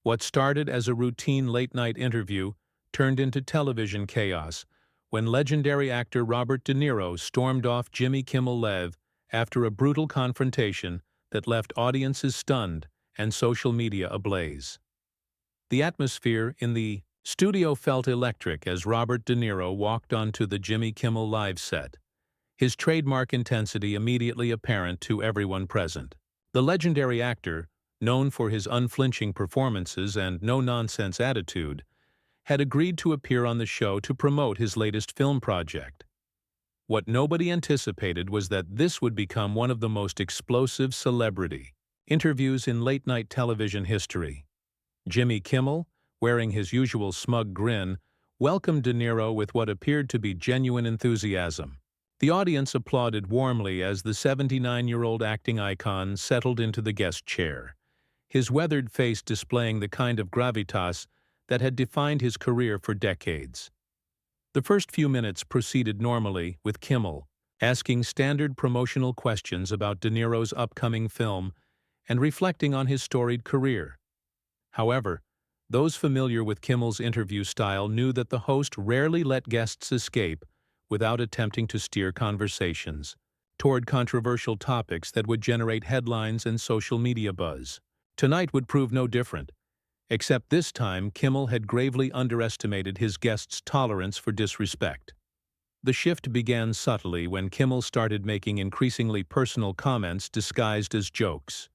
What started as a routine late-night interview turned into television chaos when legendary actor Robert De Niro stormed off Jimmy Kimmel Live after a brutal confrontation that left audiences stunned and social media ablaze. The atmosphere in the studio felt electric as Robert De Niro walked onto the Jimmy Kimmel Live set, his trademark intensity immediately apparent to everyone present. The legendary actor, known for his unflinching performances and no-nonsense attitude, had agreed to appear on the show to promote his latest film project. What nobody anticipated was that this would become one of the most explosive celebrity interviews in late-night television history. Jimmy Kimmel, wearing his usual smug grin, welcomed De Niro with what appeared to be genuine enthusiasm. The audience applauded warmly as the 79-year-old acting icon settled into the guest chair, his weathered face displaying the kind of gravitas that had defined his career for decades. The first few minutes proceeded normally, with Kimmel asking standard promotional questions about De Niro's upcoming film and reflecting on his storied career. However, those familiar with Kimmel's interview style knew that the host rarely let guests escape without attempting to steer conversations toward controversial topics that would generate headlines and social media buzz. Tonight would prove no different, except this time Kimmel had gravely underestimated his guests' tolerance for disrespect. The shift began subtly when Kimmel started making increasingly personal comments disguised as jokes.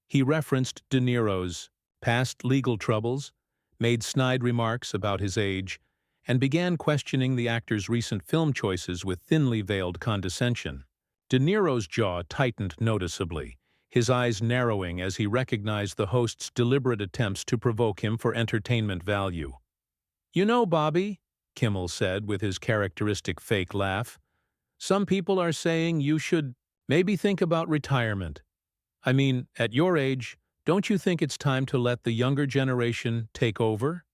He referenced De Niro's past legal troubles, made snide remarks about his age, and began questioning the actor's recent film choices with thinly veiled condescension. De Niro's jaw tightened noticeably, his eyes narrowing as he recognized the host's deliberate attempts to provoke him for entertainment value. "You know, Bobby," Kimmel said with his characteristic fake laugh, "some people are saying you should maybe think about retirement. I mean, at your age, don't you think it's time to let the younger generation take over?"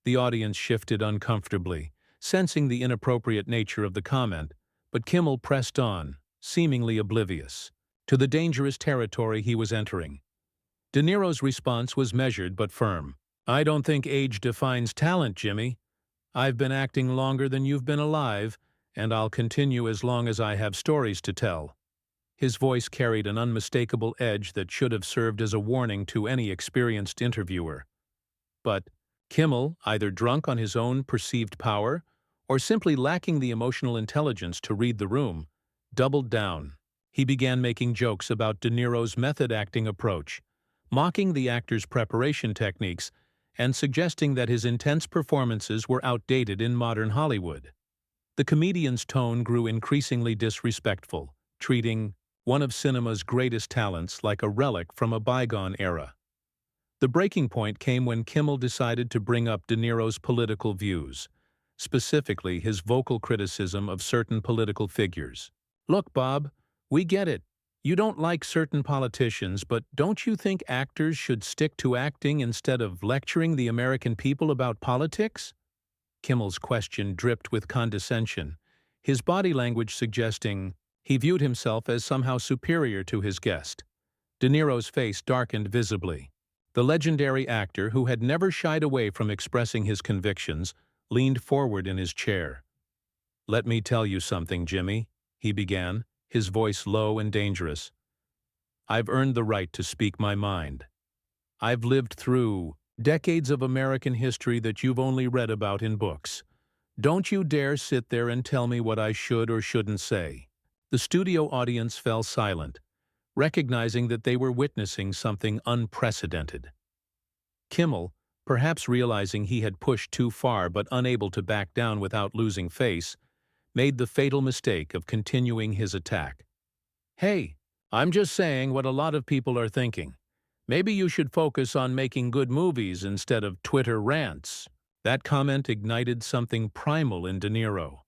The audience shifted uncomfortably, sensing the inappropriate nature of the comment, but Kimmel pressed on, seemingly oblivious to the dangerous territory he was entering. De Niro's response was measured but firm. "I don't think age defines talent, Jimmy. I've been acting longer than you've been alive, and I'll continue as long as I have stories to tell." His voice carried an unmistakable edge that should have served as a warning to any experienced interviewer. But Kimmel, either drunk on his own perceived power or simply lacking the emotional intelligence to read the room, doubled down. He began making jokes about De Niro's method-acting approach, mocking the actor's preparation techniques and suggesting that his intense performances were outdated in modern Hollywood. The comedian's tone grew increasingly disrespectful, treating one of cinema's greatest talents like a relic from a bygone era. The breaking point came when Kimmel decided to bring up De Niro's political views, specifically his vocal criticism of certain political figures. "Look, Bob, we get it. You don't like certain politicians, but don't you think actors should stick to acting instead of lecturing the American people about politics?" Kimmel's question dripped with condescension, his body language suggesting he viewed himself as somehow superior to his guest. De Niro's face darkened visibly. The legendary actor, who had never shied away from expressing his convictions, leaned forward in his chair. "Let me tell you something, Jimmy," he began, his voice low and dangerous. "I've earned the right to speak my mind. I've lived through decades of American history that you've only read about in books. Don't you dare sit there and tell me what I should or shouldn't say." The studio audience fell silent, recognizing that they were witnessing something unprecedented. Kimmel, perhaps realizing he had pushed too far but unable to back down without losing face, made the fatal mistake of continuing his attack. "Hey, I'm just saying what a lot of people are thinking. Maybe you should focus on making good movies instead of Twitter rants." That comment ignited something primal in De Niro.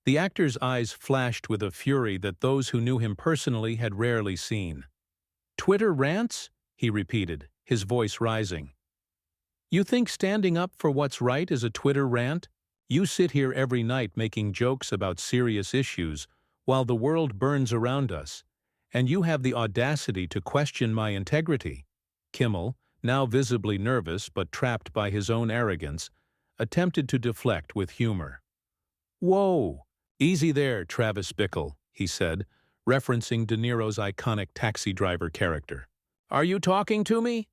The actor's eyes flashed with a fury that those who knew him personally had rarely seen. "Twitter rants?" he repeated, his voice rising. "You think standing up for what's right is a Twitter rant? You sit here every night making jokes about serious issues while the world burns around us, and you have the audacity to question my integrity." Kimmel, now visibly nervous but trapped by his own arrogance, attempted to deflect with humor. "Whoa! Easy there, Travis Bickle," he said, referencing De Niro's iconic taxi driver character. "Are you talking to me?"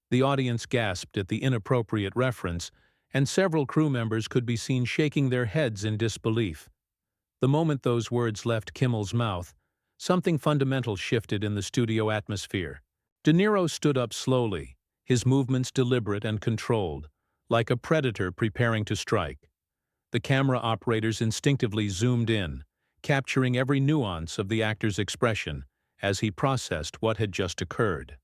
The audience gasped at the inappropriate reference, and several crew members could be seen shaking their heads in disbelief. The moment those words left Kimmel's mouth, something fundamental shifted in the studio atmosphere. De Niro stood up slowly, his movements deliberate and controlled, like a predator preparing to strike. The camera operators instinctively zoomed in, capturing every nuance of the actor's expression as he processed what had just occurred.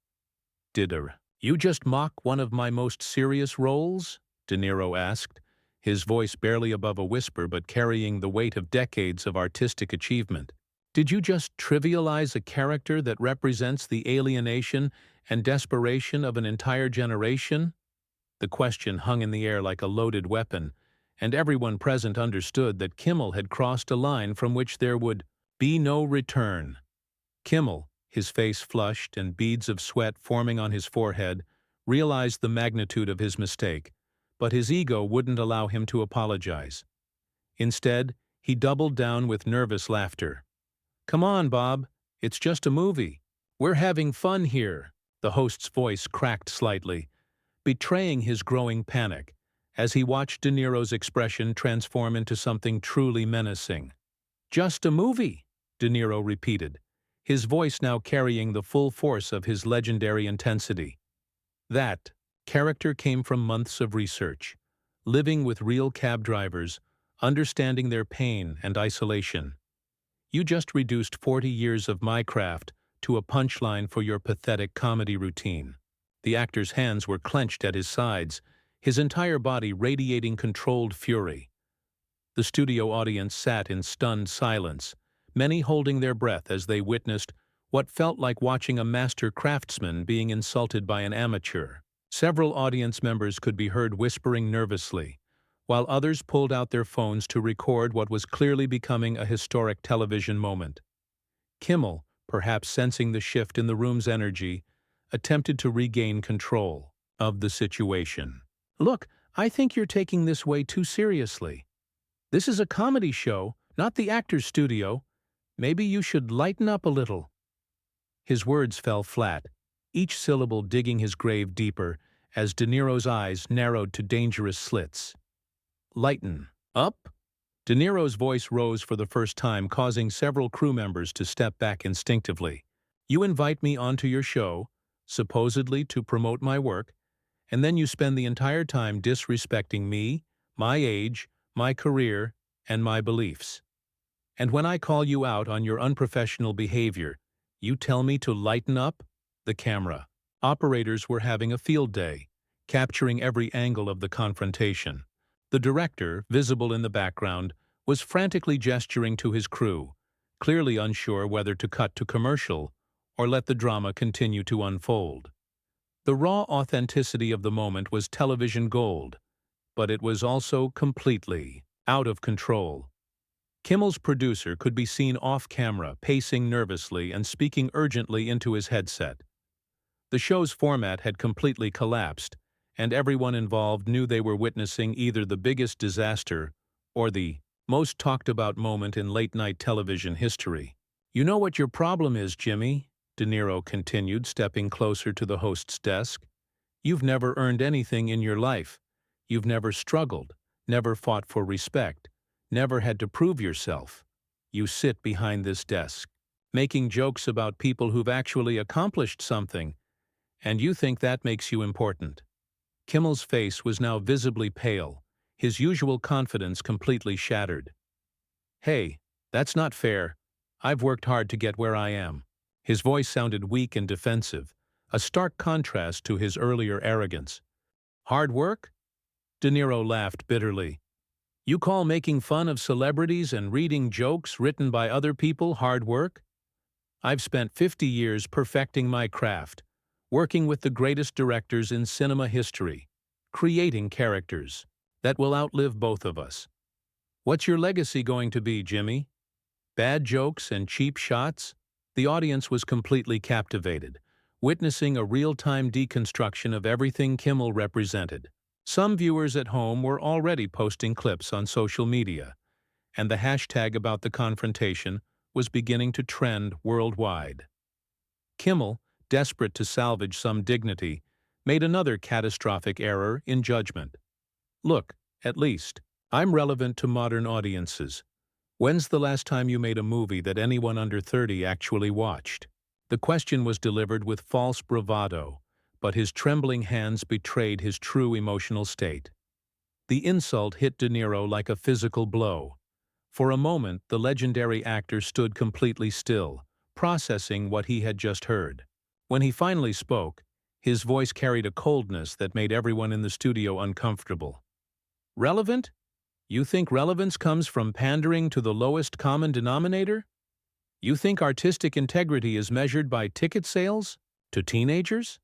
"Did you just mock one of my most serious roles?" De Niro asked, his voice barely above a whisper but carrying the weight of decades of artistic achievement. "Did you just trivialize a character that represents the alienation and desperation of an entire generation?" The question hung in the air like a loaded weapon, and everyone present understood that Kimmel had crossed a line from which there would be no return. Kimmel, his face flushed and beads of sweat forming on his forehead, realized the magnitude of his mistake, but his ego wouldn't allow him to apologize. Instead, he doubled down with nervous laughter. "Come on, Bob. It's just a movie. We're having fun here." The host's voice cracked slightly, betraying his growing panic, as he watched De Niro's expression transform into something truly menacing. "Just a movie," De Niro repeated, his voice now carrying the full force of his legendary intensity. That character came from months of research, living with real cab drivers, understanding their pain and isolation. You just reduced 40 years of my craft to a punchline for your pathetic comedy routine. The actor's hands were clenched at his sides, his entire body radiating controlled fury. The studio audience sat in stunned silence, many holding their breath as they witnessed what felt like watching a master craftsman being insulted by an amateur. Several audience members could be heard whispering nervously, while others pulled out their phones to record what was clearly becoming a historic television moment. Kimmel, perhaps sensing the shift in the room's energy, attempted to regain control of the situation. "Look, I think you're taking this way too seriously. This is a comedy show, not the actor's studio. Maybe you should lighten up a little." His words fell flat, each syllable digging his grave deeper as De Niro's eyes narrowed to dangerous slits. "Lighten up?" De Niro's voice rose for the first time, causing several crew members to step back instinctively. "You invite me onto your show, supposedly to promote my work, and then you spend the entire time disrespecting me, my age, my career, and my beliefs. And when I call you out on your unprofessional behavior, you tell me to lighten up?" The camera operators were having a field day, capturing every angle of the confrontation. The director, visible in the background, was frantically gesturing to his crew, clearly unsure whether to cut to commercial or let the drama continue to unfold. The raw authenticity of the moment was television gold, but it was also completely out of control. Kimmel's producer could be seen off-camera, pacing nervously and speaking urgently into his headset. The show's format had completely collapsed, and everyone involved knew they were witnessing either the biggest disaster or the most talked-about moment in late-night television history. "You know what your problem is, Jimmy," De Niro continued, stepping closer to the host's desk. "You've never earned anything in your life. You've never struggled, never fought for respect, never had to prove yourself. You sit behind this desk, making jokes about people who've actually accomplished something, and you think that makes you important." Kimmel's face was now visibly pale, his usual confidence completely shattered. "Hey, that's not fair. I've worked hard to get where I am." His voice sounded weak and defensive, a stark contrast to his earlier arrogance. "Hard work?" De Niro laughed bitterly. "You call making fun of celebrities and reading jokes written by other people hard work? I've spent 50 years perfecting my craft, working with the greatest directors in cinema history, creating characters that will outlive both of us. What's your legacy going to be, Jimmy? Bad jokes and cheap shots?" The audience was completely captivated, witnessing a real-time deconstruction of everything Kimmel represented. Some viewers at home were already posting clips on social media, and the hashtag about the confrontation was beginning to trend worldwide. Kimmel, desperate to salvage some dignity, made another catastrophic error in judgment. Look, at least, I'm relevant to modern audiences. When's the last time you made a movie that anyone under 30 actually watched? The question was delivered with false bravado, but his trembling hands betrayed his true emotional state. The insult hit De Niro like a physical blow. For a moment, the legendary actor stood completely still, processing what he had just heard. When he finally spoke, his voice carried a coldness that made everyone in the studio uncomfortable. Relevant? You think relevance comes from pandering to the lowest common denominator? You think artistic integrity is measured by ticket sales? To teenagers?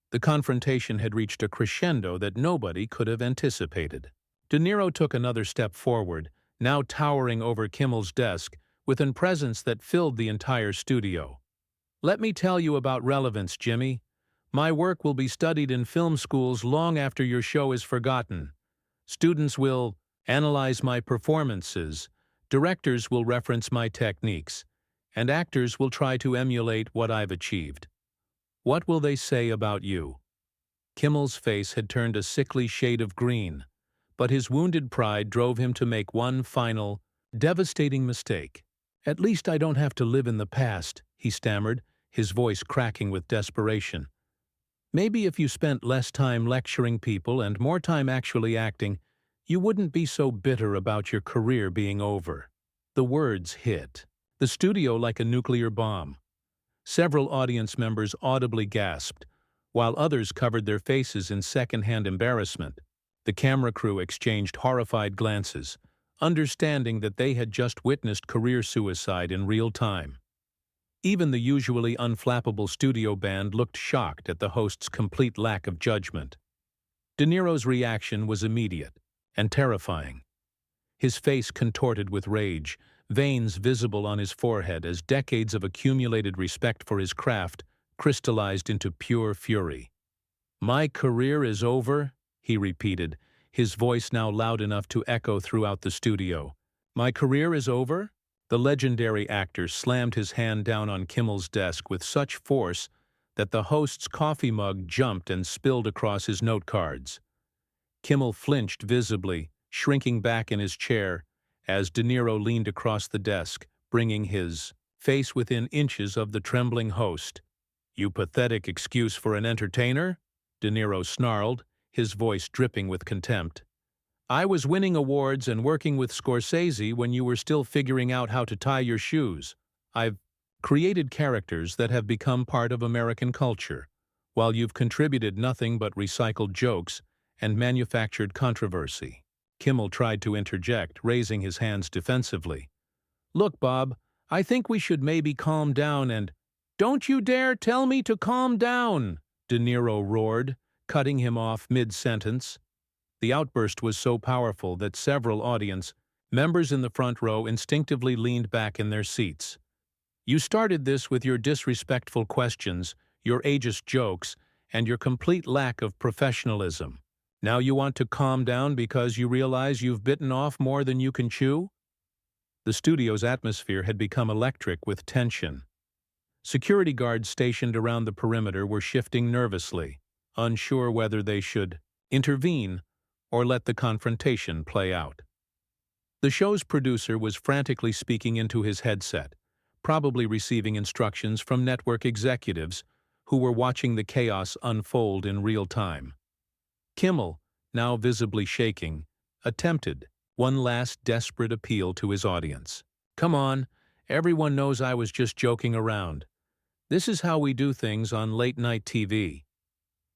The confrontation had reached a crescendo that nobody could have anticipated. De Niro took another step forward, now towering over Kimmel's desk, with a presence that filled the entire studio. Let me tell you about relevance, Jimmy. My work will be studied in film schools long after your show is forgotten. Students will analyze my performances, directors will reference my techniques, and actors will try to emulate what I've achieved. What will they say about you? Kimmel's face had turned a sickly shade of green, but his wounded pride drove him to make one final, devastating mistake. At least I don't have to live in the past, he stammered, his voice cracking with desperation. Maybe if you spent less time lecturing people and more time actually acting, you wouldn't be so bitter about your career being over. The words hit the studio like a nuclear bomb. Several audience members audibly gasped, while others covered their faces in second-hand embarrassment. The camera crew exchanged horrified glances, understanding that they had just witnessed career suicide in real time. Even the usually unflappable studio band looked shocked at the host's complete lack of judgment. De Niro's reaction was immediate and terrifying. His face contorted with rage, veins visible on his forehead as decades of accumulated respect for his craft crystallized into pure fury. "My career is over," he repeated, his voice now loud enough to echo throughout the studio. "My career is over?" The legendary actor slammed his hand down on Kimmel's desk with such force that the host's coffee mug jumped and spilled across his note cards. Kimmel flinched visibly, shrinking back in his chair, as De Niro leaned across the desk, bringing his face within inches of the trembling host. "You pathetic excuse for an entertainer?" De Niro snarled, his voice dripping with contempt. "I was winning awards and working with Scorsese when you were still figuring out how to tie your shoes. I've created characters that have become part of American culture, while you've contributed nothing but recycled jokes and manufactured controversy." Kimmel tried to interject, raising his hands defensively. "Look, Bob, I think we should maybe calm down and—" "Don't you dare tell me to calm down!" De Niro roared, cutting him off mid-sentence. The outburst was so powerful that several audience members in the front row instinctively leaned back in their seats. "You started this with your disrespectful questions, your ageist jokes, and your complete lack of professionalism. Now you want to calm down because you realize you've bitten off more than you can chew?" The studio's atmosphere had become electric with tension. Security guards stationed around the perimeter were shifting nervously, unsure whether they should intervene or let the confrontation play out. The show's producer was frantically speaking into his headset, probably receiving instructions from network executives who were watching the chaos unfold in real time. Kimmel, now visibly shaking, attempted one last desperate appeal to his audience. "Come on, everyone knows I was just joking around. This is how we do things on late-night TV."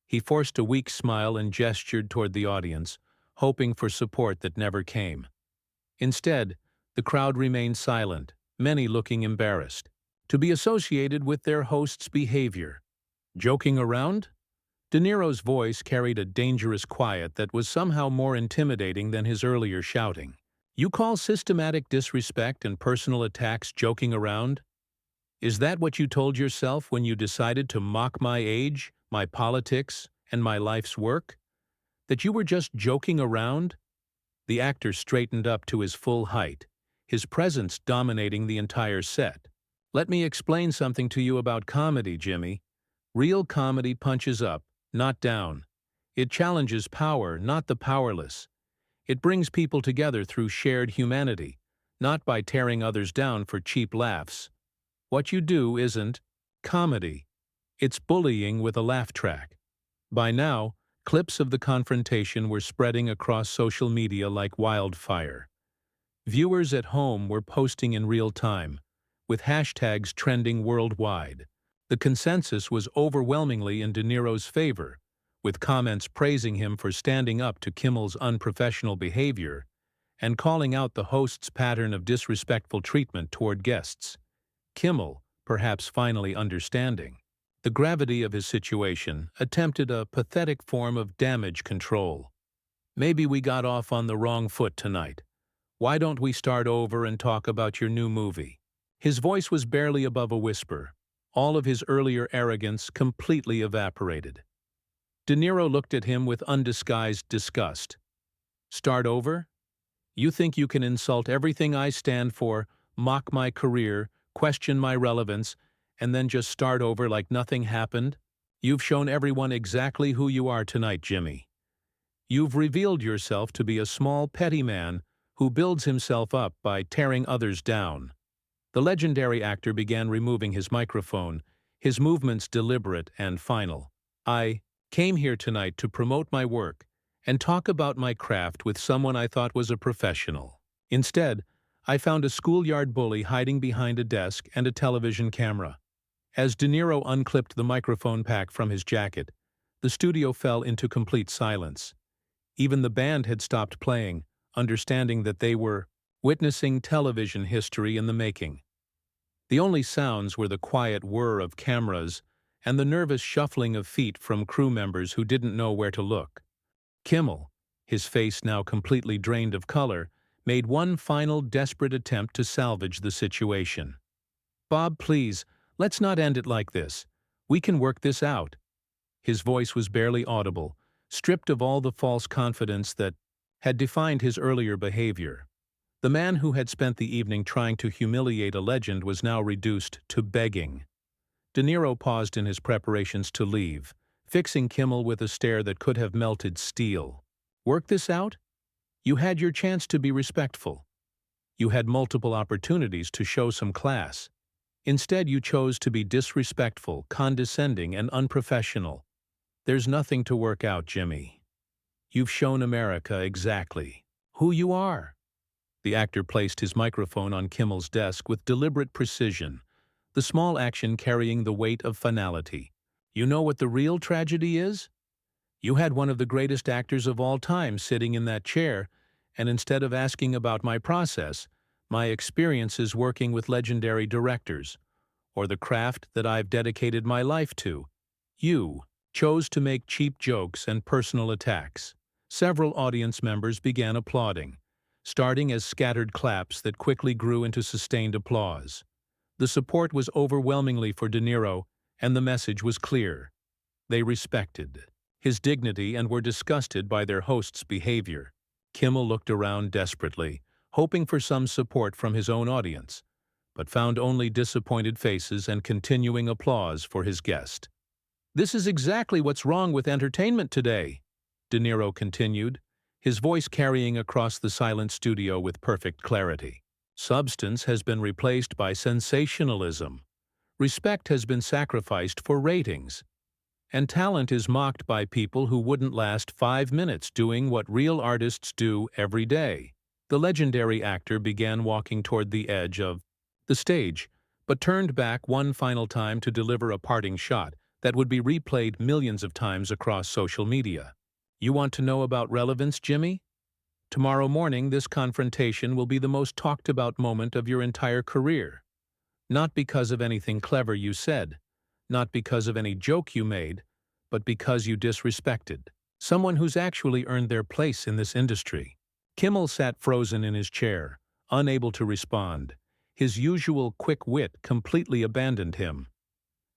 He forced a weak smile and gestured toward the audience, hoping for support that never came. Instead, the crowd remained silent, many looking embarrassed to be associated with their host's behavior. "Joking around?" De Niro's voice carried a dangerous quiet that was somehow more intimidating than his earlier shouting. "You call systematic disrespect and personal attacks joking around?" Is that what you told yourself when you decided to mock my age, my politics, and my life's work? That you were just joking around? The actor straightened up to his full height, his presence dominating the entire set. Let me explain something to you about comedy, Jimmy. Real comedy punches up, not down. It challenges power, not the powerless. It brings people together through shared humanity, not by tearing others down for cheap laughs. What you do isn't comedy. It's bullying with a laugh track. By now, clips of the confrontation were spreading across social media like wildfire. Viewers at home were posting in real time, with hashtags trending worldwide. The consensus was overwhelmingly in De Niro's favor, with comments praising him for standing up to Kimmel's unprofessional behavior and calling out the host's pattern of disrespectful treatment toward guests. Kimmel, perhaps finally understanding the gravity of his situation, attempted a pathetic form of damage control. Maybe we got off on the wrong foot tonight. Why don't we start over and talk about your new movie? His voice was barely above a whisper. All of his earlier arrogance completely evaporated. De Niro looked at him with undisguised disgust. Start over? You think you can insult everything I stand for, mock my career, question my relevance, and then just start over like nothing happened? You've shown everyone exactly who you are tonight, Jimmy. You've revealed yourself to be a small, petty man who builds himself up by tearing others down. The legendary actor began removing his microphone, his movements deliberate and final. I came here tonight to promote my work and talk about my craft with someone I thought was a professional. Instead, I found a schoolyard bully hiding behind a desk and a television camera. As De Niro unclipped the microphone pack from his jacket, the studio fell into complete silence. Even the band had stopped playing, understanding that they were witnessing television history in the making. The only sounds were the quiet whir of cameras and the nervous shuffling of feet from crew members who didn't know where to look. Kimmel, his face now completely drained of color, made one final desperate attempt to salvage the situation. "Bob, please, let's not end it like this. We can work this out." His voice was barely audible, stripped of all the false confidence that had defined his earlier behavior. The man who had spent the evening trying to humiliate a legend was now reduced to begging. De Niro paused in his preparations to leave, fixing Kimmel with a stare that could have melted steel. Work this out? You had your chance to be respectful. You had multiple opportunities to show some class. Instead, you chose to be disrespectful, condescending, and unprofessional. There's nothing to work out, Jimmy. You've shown America exactly who you are. The actor placed his microphone on Kimmel's desk with deliberate precision, the small action carrying the weight of finality. You know what the real tragedy is? You had one of the greatest actors of all time sitting in that chair, and instead of asking about my process, my experiences working with legendary directors, or the craft that I've dedicated my life to, you chose to make cheap jokes and personal attacks. Several audience members began applauding, starting as scattered claps that quickly grew into sustained applause. The support was overwhelmingly for De Niro, and the message was clear. They respected his dignity and were disgusted by their host's behavior. Kimmel looked around desperately, hoping for some support from his own audience, but found only disappointed faces and continuing applause for his guest. "This is exactly what's wrong with entertainment today," De Niro continued, his voice carrying across the silent studio with perfect clarity. "Substance has been replaced by sensationalism. Respect has been sacrificed for ratings. And talent is mocked by people who wouldn't last 5 minutes doing what real artists do every day." The legendary actor began walking toward the edge of the stage, but turned back one final time to deliver a parting shot that would be replayed millions of times across social media. "You want to know about relevance, Jimmy? Tomorrow morning, this confrontation will be the most talked about moment of your entire career. Not because of anything clever you said, not because of any joke you made, but because you disrespected someone who's actually earned their place in this industry." Kimmel sat frozen in his chair, unable to respond, His usual quick wit completely abandoned him.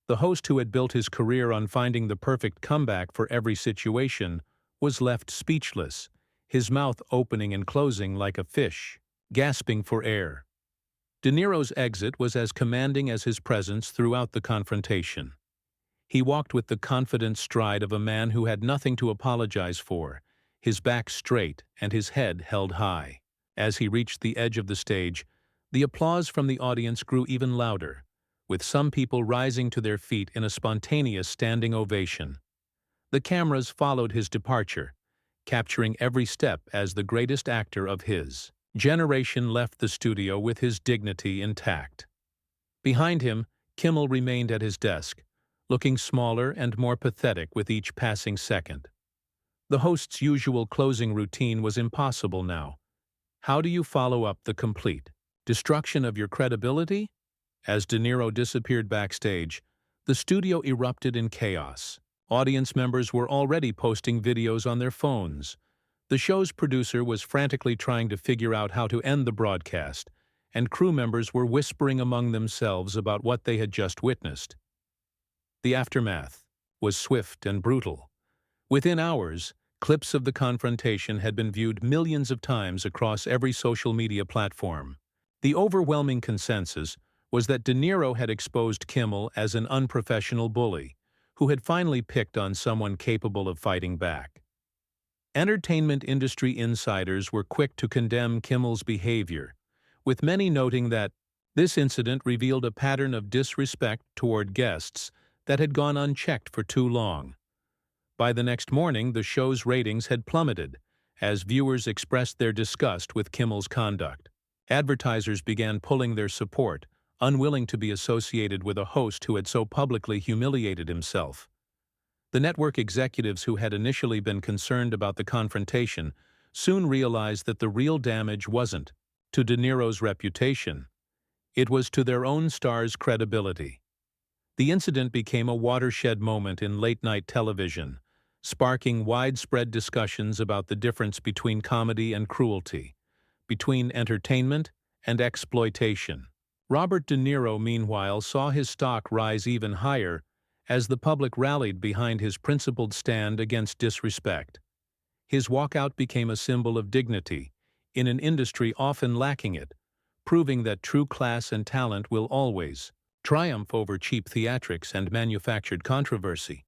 The host, who had built his career on finding the perfect comeback for every situation, was left speechless, his mouth opening and closing like a fish, gasping for air. De Niro's exit was as commanding as his presence throughout the confrontation. He walked with the confident stride of a man who had nothing to apologize for, his back straight and his head held high. As he reached the edge of the stage, the applause from the audience grew even louder, with some people rising to their feet in a spontaneous standing ovation. The cameras followed his departure, capturing every step as the greatest actor of his generation left the studio with his dignity intact. Behind him, Kimmel remained at his desk, looking smaller and more pathetic with each passing second. The host's usual closing routine was impossible now. How do you follow up the complete destruction of your credibility? As De Niro disappeared backstage, the studio erupted in chaos. Audience members were already posting videos on their phones. The show's producer was frantically trying to figure out how to end the broadcast, and crew members were whispering among themselves about what they had just witnessed. The aftermath was swift and brutal. Within hours, clips of the confrontation had been viewed millions of times across every social media platform. The overwhelming consensus was that De Niro had exposed Kimmel as an unprofessional bully, who had finally picked on someone capable of fighting back. Entertainment industry insiders were quick to condemn Kimmel's behavior, with many noting that this incident revealed a pattern of disrespect toward guests that had gone unchecked for too long. By the next morning, the show's ratings had plummeted, as viewers expressed their disgust with Kimmel's conduct. Advertisers began pulling their support, unwilling to be associated with a host who had so publicly humiliated himself. The network executives, who had initially been concerned about the confrontation, soon realized that the real damage wasn't to De Niro's reputation. It was to their own star's credibility. The incident became a watershed moment in late-night television, sparking widespread discussions about the difference between comedy and cruelty, between entertainment and exploitation. Robert De Niro, meanwhile, saw his stock rise even higher as the public rallied behind his principled stand against disrespect. His walkout became a symbol of dignity in an industry often lacking it, proving that true class and talent will always triumph over cheap theatrics and manufactured controversy.